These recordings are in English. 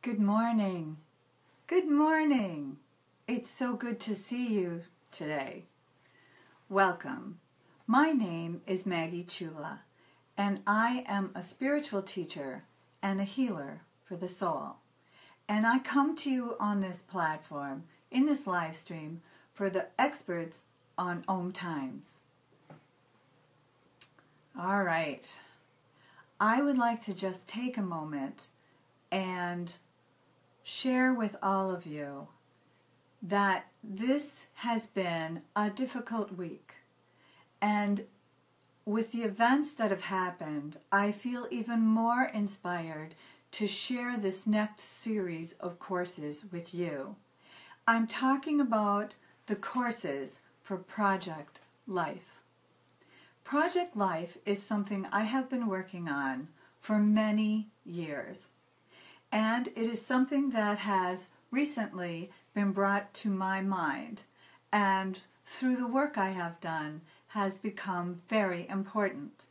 Good morning. Good morning. It's so good to see you today. Welcome. My name is Maggie Chula, and I am a spiritual teacher and a healer for the soul. And I come to you on this platform, in this live stream, for the experts on Om Times. All right. I would like to just take a moment and share with all of you that this has been a difficult week. And with the events that have happened, I feel even more inspired to share this next series of courses with you. I'm talking about the courses for Project Life. Project Life is something I have been working on for many years. And it is something that has recently been brought to my mind, and through the work I have done has become very important.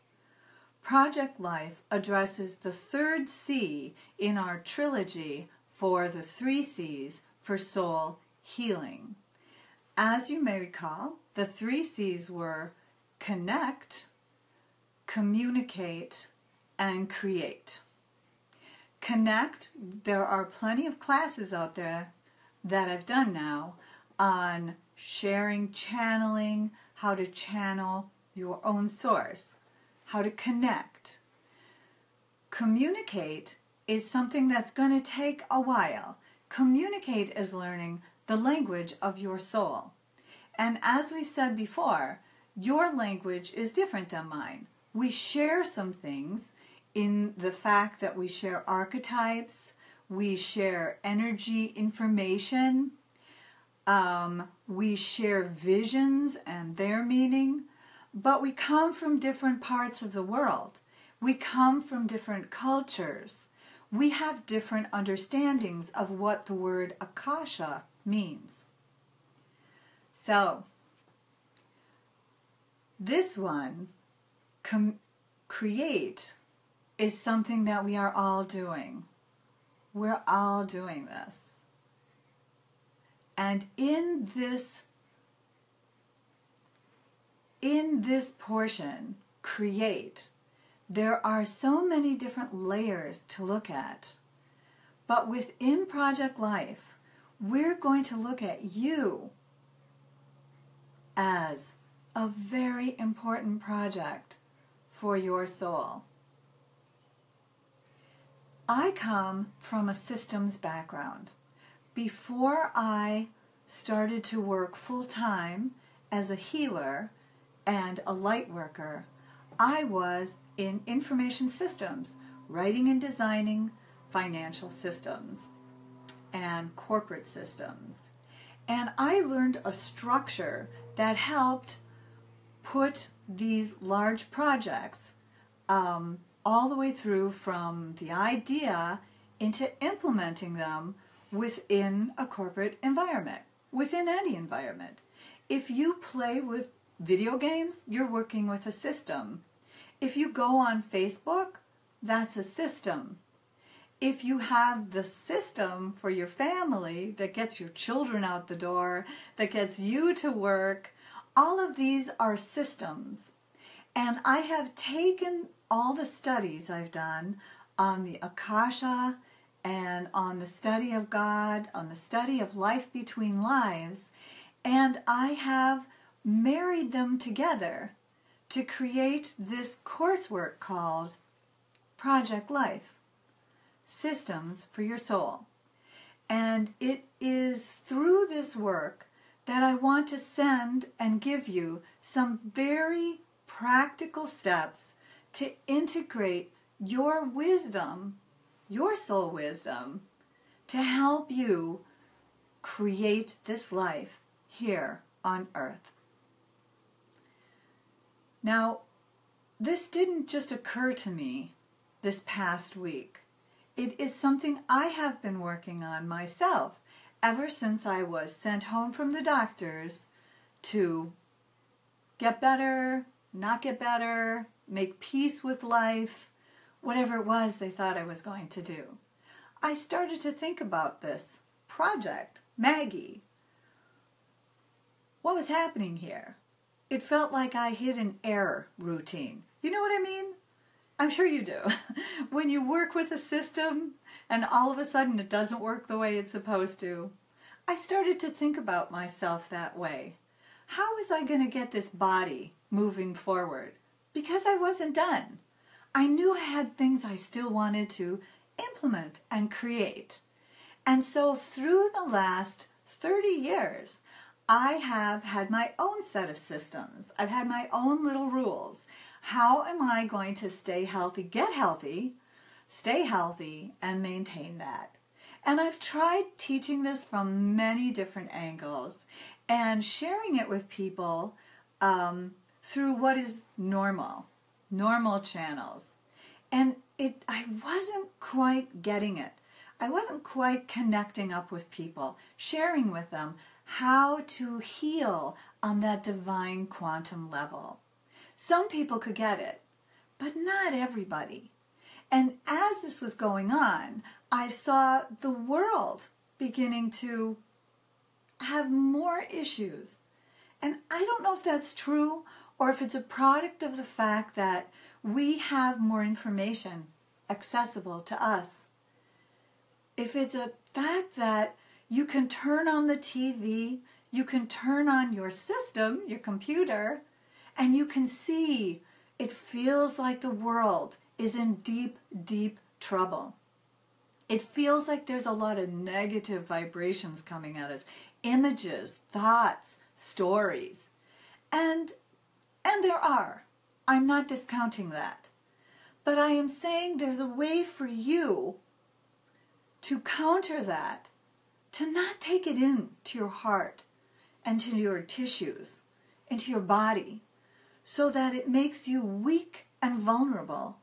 Project Life addresses the third C in our trilogy for the 3 C's for soul healing. As you may recall, the 3 C's were connect, communicate, and create. Connect, there are plenty of classes out there that I've done now on sharing, channeling, how to channel your own source, how to connect. Communicate is something that's going to take a while. Communicate is learning the language of your soul. And as we said before, your language is different than mine. We share some things in the fact that we share archetypes, we share energy information, we share visions and their meaning, but we come from different parts of the world. We come from different cultures. We have different understandings of what the word Akasha means. So, this one, create, is something that we are all doing. We're all doing this. And in this portion, create, there are so many different layers to look at. But within Project Life, we're going to look at you as a very important project for your soul. I come from a systems background. Before I started to work full-time as a healer and a light worker, I was in information systems, writing and designing financial systems and corporate systems. And I learned a structure that helped put these large projects all the way through from the idea into implementing them within a corporate environment, within any environment. If you play with video games, you're working with a system. If you go on Facebook, that's a system. If you have the system for your family that gets your children out the door, that gets you to work, all of these are systems. And I have taken all the studies I've done on the Akasha and on the study of God, on the study of life between lives, and I have married them together to create this coursework called Project Life, Systems for Your Soul. And it is through this work that I want to send and give you some very practical steps to integrate your wisdom, your soul wisdom, to help you create this life here on earth. Now, this didn't just occur to me this past week. It is something I have been working on myself ever since I was sent home from the doctors to get better, not get better, make peace with life, whatever it was they thought I was going to do. I started to think about this project, Maggie. What was happening here? It felt like I hit an error routine. You know what I mean? I'm sure you do. When you work with a system and all of a sudden it doesn't work the way it's supposed to, I started to think about myself that way. How was I going to get this body moving forward? Because I wasn't done. I knew I had things I still wanted to implement and create. And so through the last 30 years, I have had my own set of systems. I've had my own little rules. How am I going to stay healthy, get healthy, stay healthy, and maintain that? And I've tried teaching this from many different angles and sharing it with people through what is normal channels. And I wasn't quite getting it. I wasn't quite connecting up with people, sharing with them how to heal on that divine quantum level. Some people could get it, but not everybody. And as this was going on, I saw the world beginning to have more issues. And I don't know if that's true or if it's a product of the fact that we have more information accessible to us. If it's a fact that you can turn on the TV, you can turn on your system, your computer, and you can see it feels like the world is in deep, deep trouble. It feels like there's a lot of negative vibrations coming at us, images, thoughts, stories. And there are. I'm not discounting that. But I am saying there's a way for you to counter that, to not take it into your heart and to your tissues, into your body, so that it makes you weak and vulnerable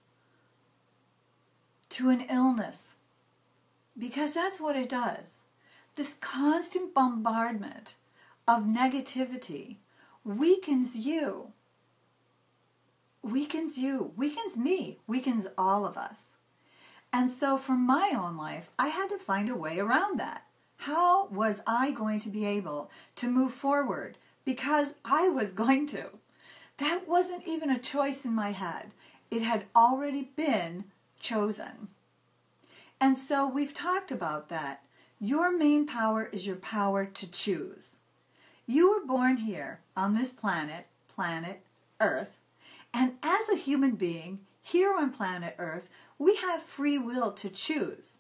to an illness. Because that's what it does. This constant bombardment of negativity weakens you, weakens me, weakens all of us. And so for my own life, I had to find a way around that. How was I going to be able to move forward? Because I was going to. That wasn't even a choice in my head. It had already been chosen. And so we've talked about that. Your main power is your power to choose. You were born here on this planet Earth, and as a human being here on planet Earth, we have free will to choose.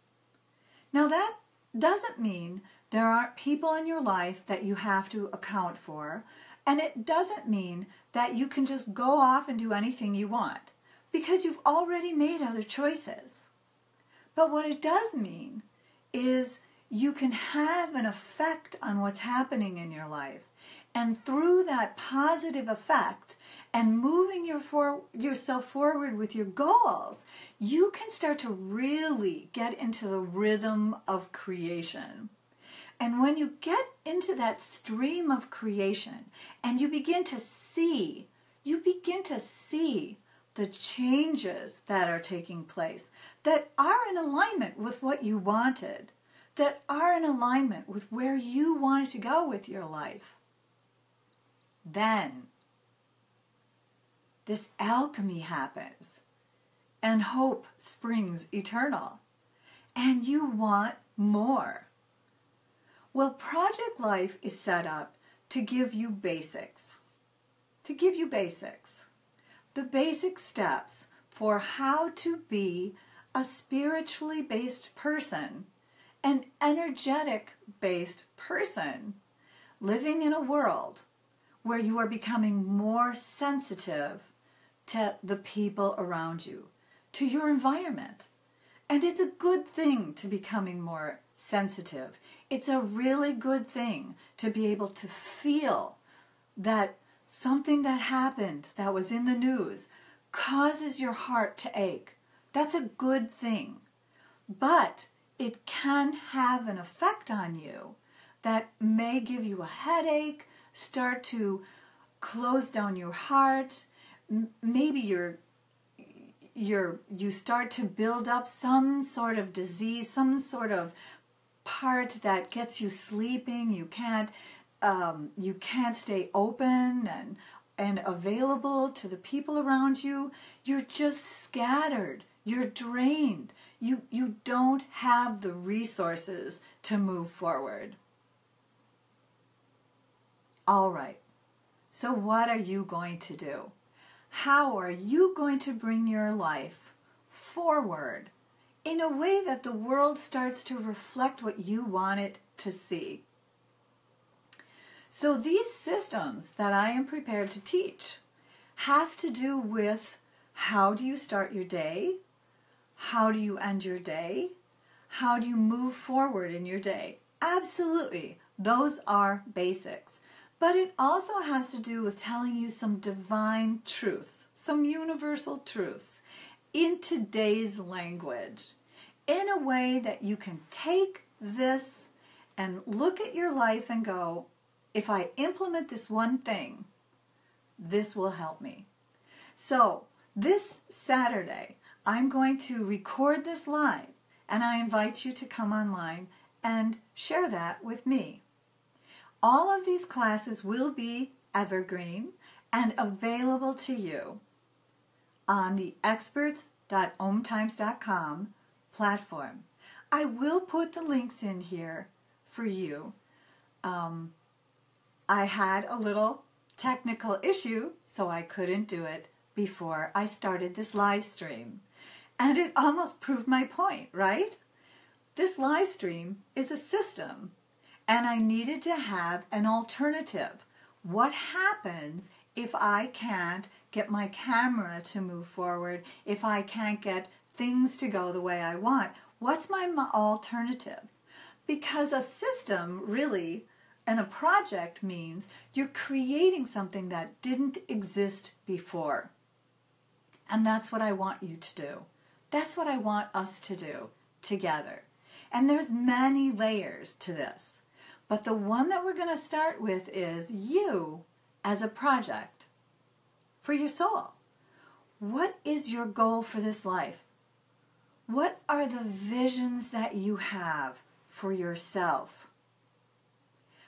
Now that doesn't mean there aren't people in your life that you have to account for, and it doesn't mean that you can just go off and do anything you want, because you've already made other choices. But what it does mean is you can have an effect on what's happening in your life. And through that positive effect and moving yourself forward with your goals, you can start to really get into the rhythm of creation. And when you get into that stream of creation and you begin to see the changes that are taking place, that are in alignment with what you wanted, that are in alignment with where you wanted to go with your life, then this alchemy happens and hope springs eternal. And you want more. Well, Project Life is set up to give you basics. The basic steps for how to be a spiritually based person, an energetic based person, living in a world where you are becoming more sensitive to the people around you, to your environment. And it's a good thing to becoming more sensitive. It's a really good thing to be able to feel that something that happened that was in the news causes your heart to ache. That's a good thing. But it can have an effect on you that may give you a headache, start to close down your heart. Maybe you start to build up some sort of disease, some sort of part that gets you sleeping. You can't stay open and available to the people around you. You're just scattered. You're drained. You don't have the resources to move forward. All right. So what are you going to do? How are you going to bring your life forward in a way that the world starts to reflect what you want it to see? So these systems that I am prepared to teach have to do with how do you start your day? How do you end your day? How do you move forward in your day? Absolutely. Those are basics. But it also has to do with telling you some divine truths, some universal truths in today's language, in a way that you can take this and look at your life and go, if I implement this one thing, this will help me. So this Saturday, I'm going to record this live, and I invite you to come online and share that with me. All of these classes will be evergreen and available to you on the experts.omtimes.com platform. I will put the links in here for you. I had a little technical issue, so I couldn't do it before I started this live stream. And it almost proved my point, right? This live stream is a system, and I needed to have an alternative. What happens if I can't get my camera to move forward, if I can't get things to go the way I want? What's my alternative? Because a system really, and a project means you're creating something that didn't exist before. And that's what I want you to do. That's what I want us to do together. And there's many layers to this. But the one that we're going to start with is you as a project for your soul. What is your goal for this life? What are the visions that you have for yourself?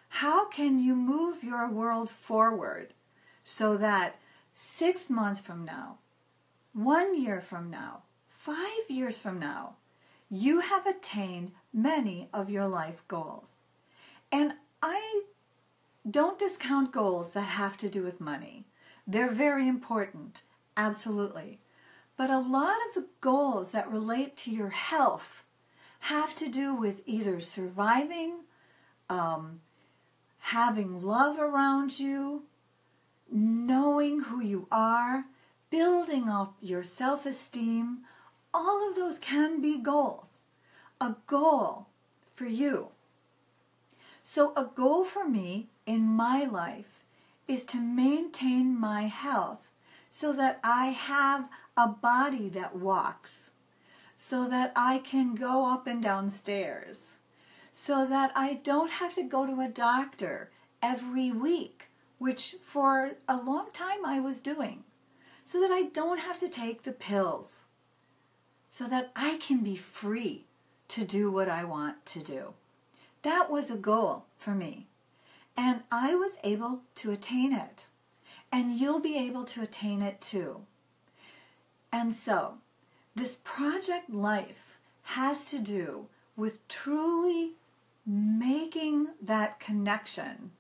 How can you move your world forward so that 6 months from now, 1 year from now, 5 years from now, you have attained many of your life goals? And I don't discount goals that have to do with money. They're very important, absolutely. But a lot of the goals that relate to your health have to do with either surviving, having love around you, knowing who you are, building up your self-esteem. All of those can be goals. A goal for you. So a goal for me in my life is to maintain my health so that I have a body that walks, so that I can go up and down stairs, so that I don't have to go to a doctor every week, which for a long time I was doing, so that I don't have to take the pills, so that I can be free to do what I want to do. That was a goal for me, and I was able to attain it, and you'll be able to attain it too. And so, this project life has to do with truly making that connection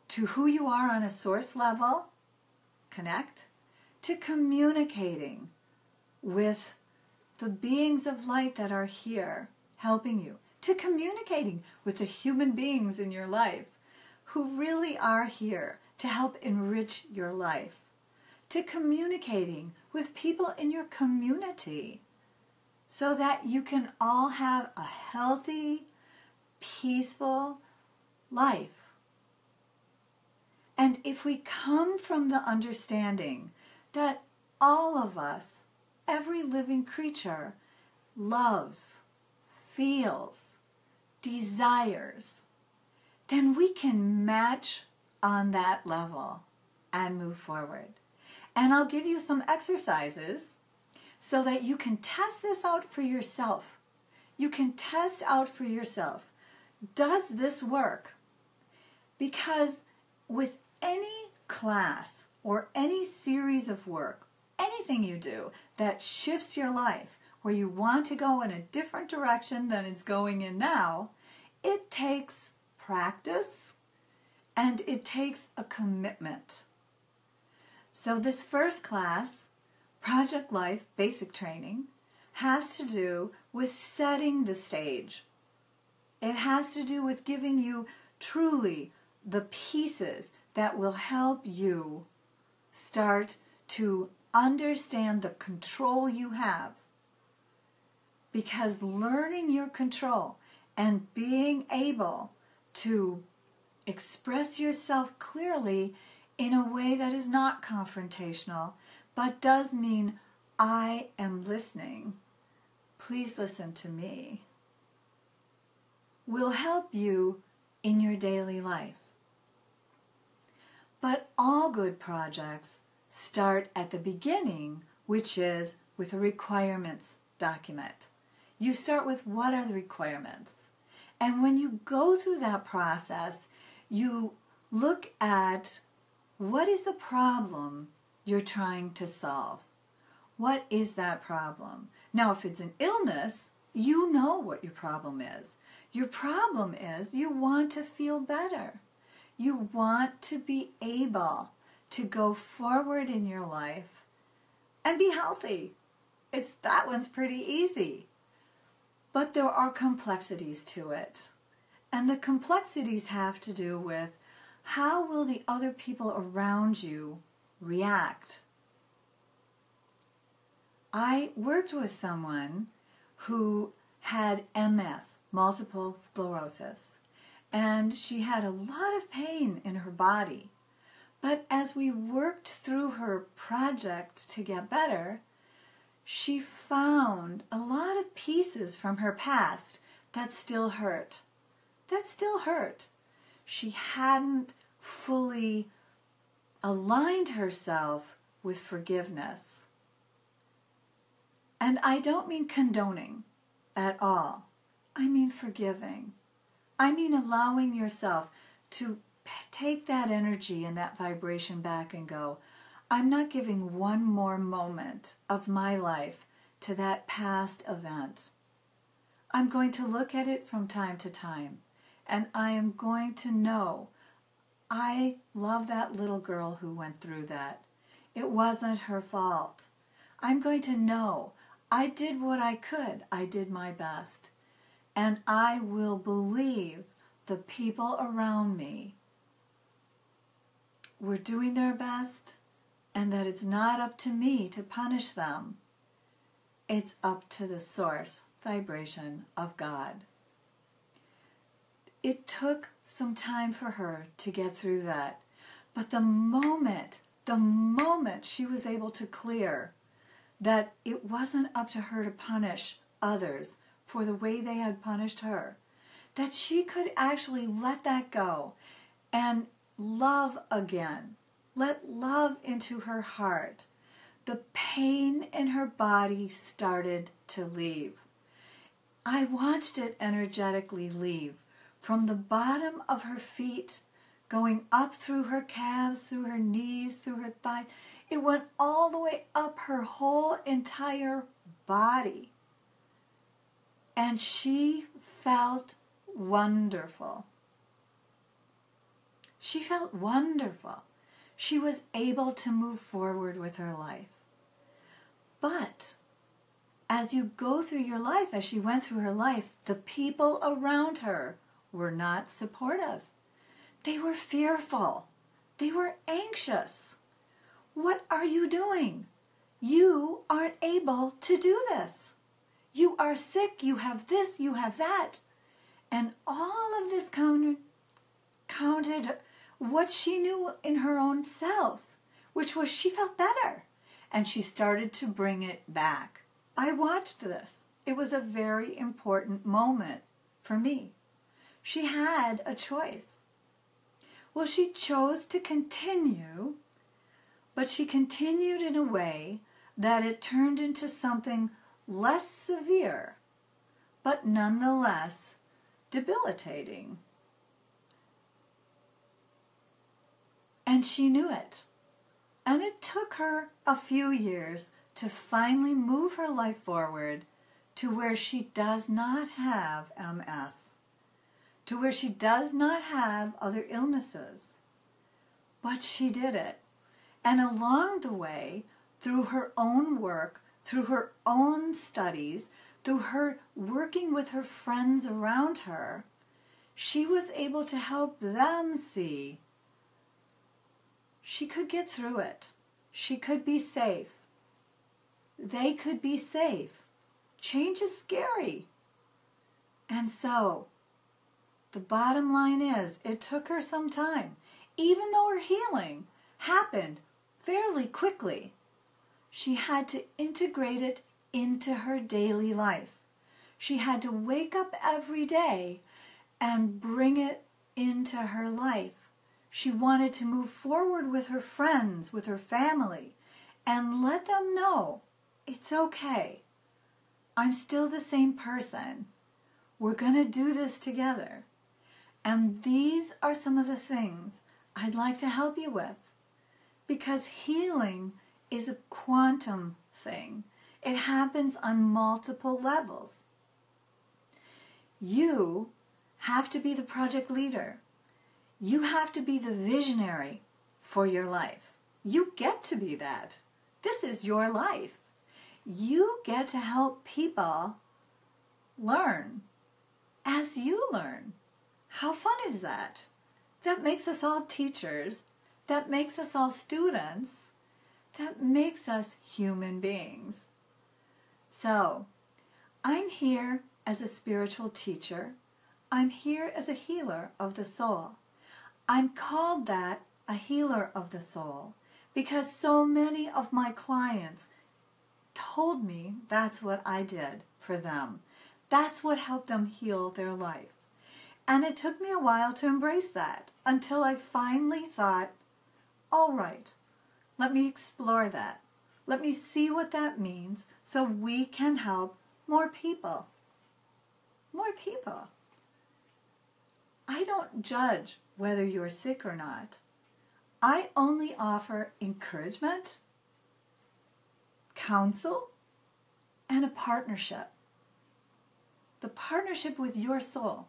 to who you are on a source level, connect, to communicating with the beings of light that are here helping you, to communicating with the human beings in your life who really are here to help enrich your life, to communicating with people in your community so that you can all have a healthy, peaceful life. And if we come from the understanding that all of us, every living creature, loves, feels, desires, then we can match on that level and move forward. And I'll give you some exercises so that you can test this out for yourself. You can test out for yourself. Does this work? Because with any class or any series of work, anything you do that shifts your life, where you want to go in a different direction than it's going in now, it takes practice and it takes a commitment. So this first class, Project Life Basic Training, has to do with setting the stage. It has to do with giving you truly the pieces that will help you start to understand the control you have. Because learning your control and being able to express yourself clearly in a way that is not confrontational, but does mean, I am listening. Please listen to me, will help you in your daily life. But all good projects start at the beginning, which is with a requirements document. You start with, what are the requirements? And when you go through that process, you look at, what is the problem you're trying to solve? What is that problem? Now, if it's an illness, you know what your problem is. Your problem is you want to feel better. You want to be able to go forward in your life and be healthy. That one's pretty easy. But there are complexities to it. And the complexities have to do with, how will the other people around you react? I worked with someone who had MS, multiple sclerosis, and she had a lot of pain in her body. But as we worked through her project to get better, she found a lot of pieces from her past that still hurt. She hadn't fully aligned herself with forgiveness. And I don't mean condoning at all. I mean forgiving. I mean allowing yourself to take that energy and that vibration back and go, I'm not giving one more moment of my life to that past event. I'm going to look at it from time to time, and I am going to know, I love that little girl who went through that. It wasn't her fault. I'm going to know, I did what I could. I did my best. And I will believe the people around me were doing their best, and that it's not up to me to punish them. It's up to the source vibration of God. It took some time for her to get through that. But the moment she was able to clear that it wasn't up to her to punish others for the way they had punished her, that she could actually let that go and love again. Let love into her heart. The pain in her body started to leave. I watched it energetically leave from the bottom of her feet, going up through her calves, through her knees, through her thighs. It went all the way up her whole entire body. And she felt wonderful. She felt wonderful. She was able to move forward with her life. But as you go through your life, as she went through her life, the people around her were not supportive. They were fearful. They were anxious. What are you doing? You aren't able to do this. You are sick, you have this, you have that. And all of this counted what she knew in her own self, which was she felt better. And she started to bring it back. I watched this. It was a very important moment for me. She had a choice. Well, she chose to continue But she continued in a way that it turned into something less severe, but nonetheless debilitating. And she knew it. And it took her a few years to finally move her life forward to where she does not have MS, to where she does not have other illnesses. But she did it. And along the way, through her own work, through her own studies, through her working with her friends around her, she was able to help them see she could get through it. She could be safe. They could be safe. Change is scary. And so, the bottom line is, it took her some time. Even though her healing happened fairly quickly, she had to integrate it into her daily life. She had to wake up every day and bring it into her life. She wanted to move forward with her friends, with her family, and let them know it's okay. I'm still the same person. We're going to do this together. And these are some of the things I'd like to help you with, because healing is a quantum thing. It happens on multiple levels. You have to be the project leader. You have to be the visionary for your life. You get to be that. This is your life. You get to help people learn as you learn. How fun is that? That makes us all teachers. That makes us all students. That makes us human beings. So, I'm here as a spiritual teacher. I'm here as a healer of the soul. I'm called that, a healer of the soul, because so many of my clients told me that's what I did for them. That's what helped them heal their life. And it took me a while to embrace that, until I finally thought, all right, let me explore that. Let me see what that means so we can help more people. More people. I don't judge whether you're sick or not. I only offer encouragement, counsel, and a partnership. The partnership with your soul.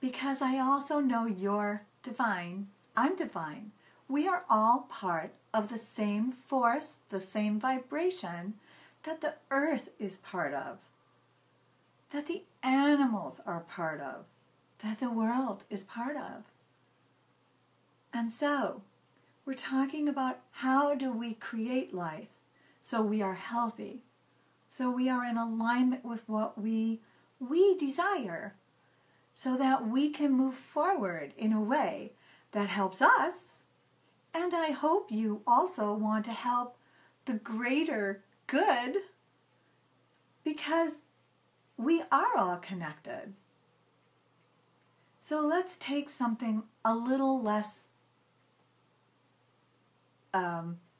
Because I also know you're divine. I'm divine. We are all part of the same force, the same vibration that the earth is part of, that the animals are part of, that the world is part of. And so, we're talking about how do we create life so we are healthy, so we are in alignment with what we desire, so that we can move forward in a way that helps us. And I hope you also want to help the greater good, because we are all connected. So let's take something a little less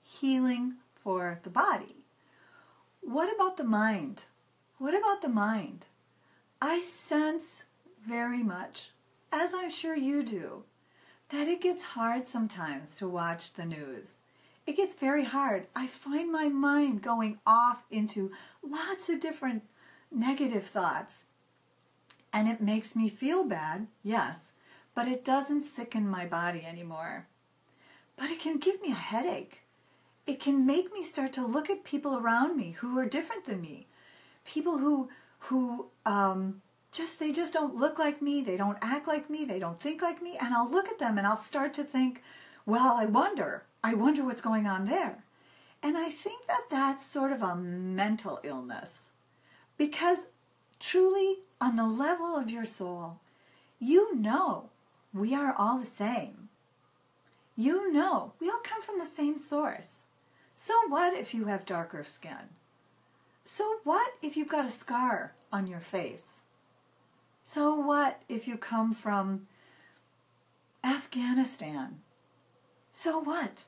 healing for the body. What about the mind? What about the mind? I sense very much, as I'm sure you do, that it gets hard sometimes to watch the news. It gets very hard. I find my mind going off into lots of different negative thoughts. And it makes me feel bad, yes, but it doesn't sicken my body anymore. But it can give me a headache. It can make me start to look at people around me who are different than me. People who they just don't look like me, they don't act like me, they don't think like me, and I'll look at them and I'll start to think, well, I wonder what's going on there. And I think that that's sort of a mental illness, because truly, on the level of your soul, you know we are all the same. You know we all come from the same source. So what if you have darker skin? So what if you've got a scar on your face? So what if you come from Afghanistan? So what?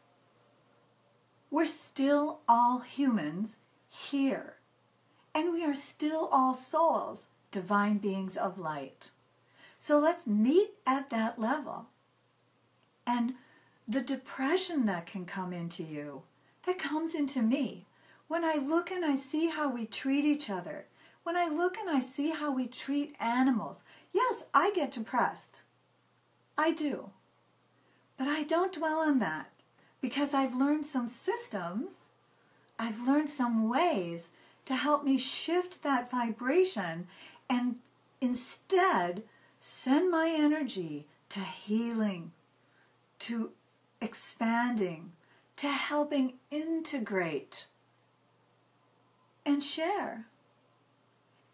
We're still all humans here. And we are still all souls, divine beings of light. So let's meet at that level. And the depression that can come into you, that comes into me, when I look and I see how we treat each other, when I look and I see how we treat animals, yes, I get depressed. I do. But I don't dwell on that because I've learned some systems, I've learned some ways to help me shift that vibration and instead send my energy to healing, to expanding, to helping integrate and share.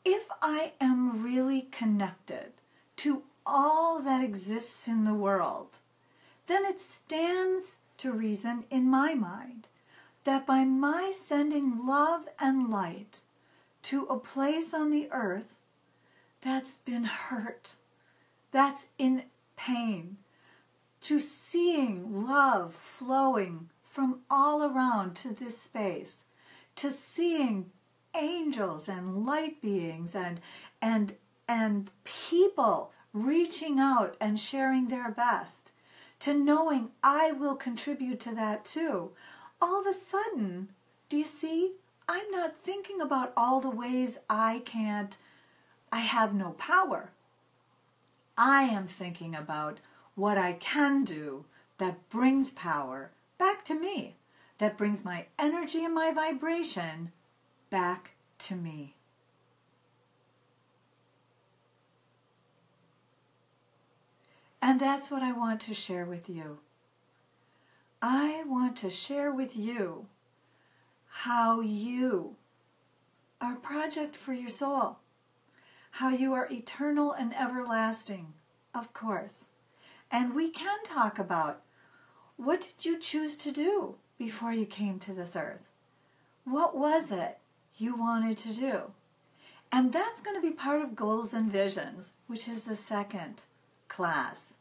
If I am really connected to all that exists in the world, then it stands to reason in my mind that by my sending love and light to a place on the earth that's been hurt, that's in pain, to seeing love flowing from all around to this space, to seeing angels and light beings and people reaching out and sharing their best, to knowing I will contribute to that too. All of a sudden, do you see? I'm not thinking about all the ways I have no power. I am thinking about what I can do that brings power back to me, that brings my energy and my vibration back to me. And that's what I want to share with you. I want to share with you how you are a project for your soul, how you are eternal and everlasting, of course. And we can talk about, what did you choose to do before you came to this earth? What was it you wanted to do? And that's going to be part of Goals and Visions, which is the second class.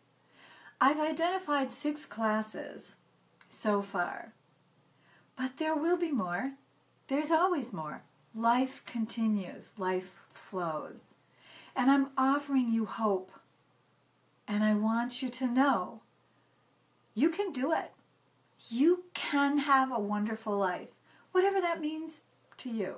I've identified 6 classes so far, but there will be more. There's always more. Life continues. Life flows. And I'm offering you hope. And I want you to know you can do it. You can have a wonderful life, whatever that means to you.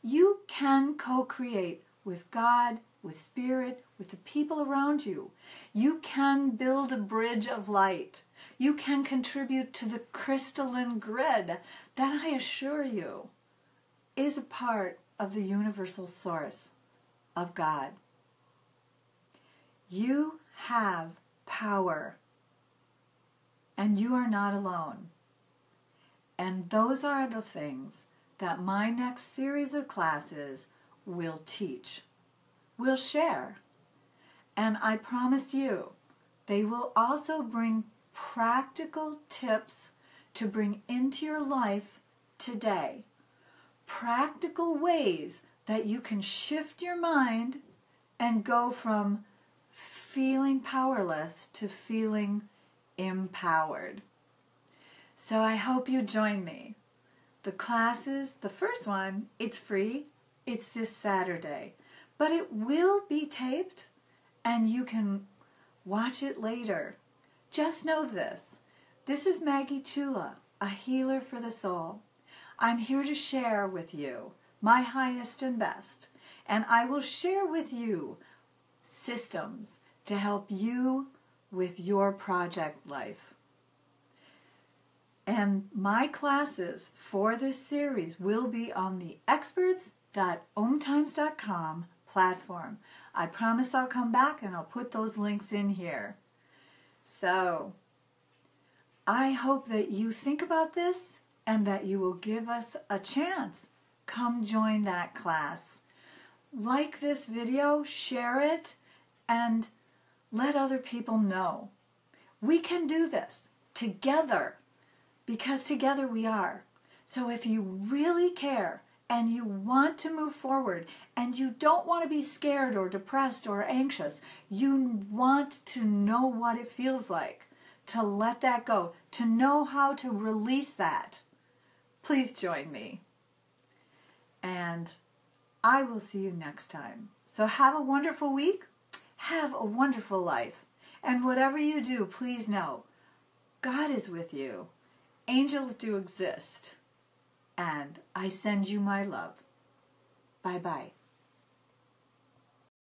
You can co-create with God, with Spirit, with the people around you. You can build a bridge of light. You can contribute to the crystalline grid that I assure you is a part of the universal source of God. You have power, and you are not alone. And those are the things that my next series of classes will teach, will share. And I promise you, they will also bring practical tips to bring into your life today. Practical ways that you can shift your mind and go from feeling powerless to feeling empowered. So I hope you join me. The classes, the first one, it's free. It's this Saturday. But it will be taped and you can watch it later. Just know this. This is Maggie Chula, a healer for the soul. I'm here to share with you my highest and best. And I will share with you systems to help you with your project life. And my classes for this series will be on the experts.omtimes.com platform. I promise I'll come back and I'll put those links in here. So, I hope that you think about this and that you will give us a chance. Come join that class. Like this video, share it, and let other people know. We can do this together because together we are. So if you really care and you want to move forward and you don't want to be scared or depressed or anxious, you want to know what it feels like to let that go, to know how to release that, please join me. And I will see you next time. So have a wonderful week. Have a wonderful life. And whatever you do, please know, God is with you. Angels do exist. And I send you my love. Bye-bye.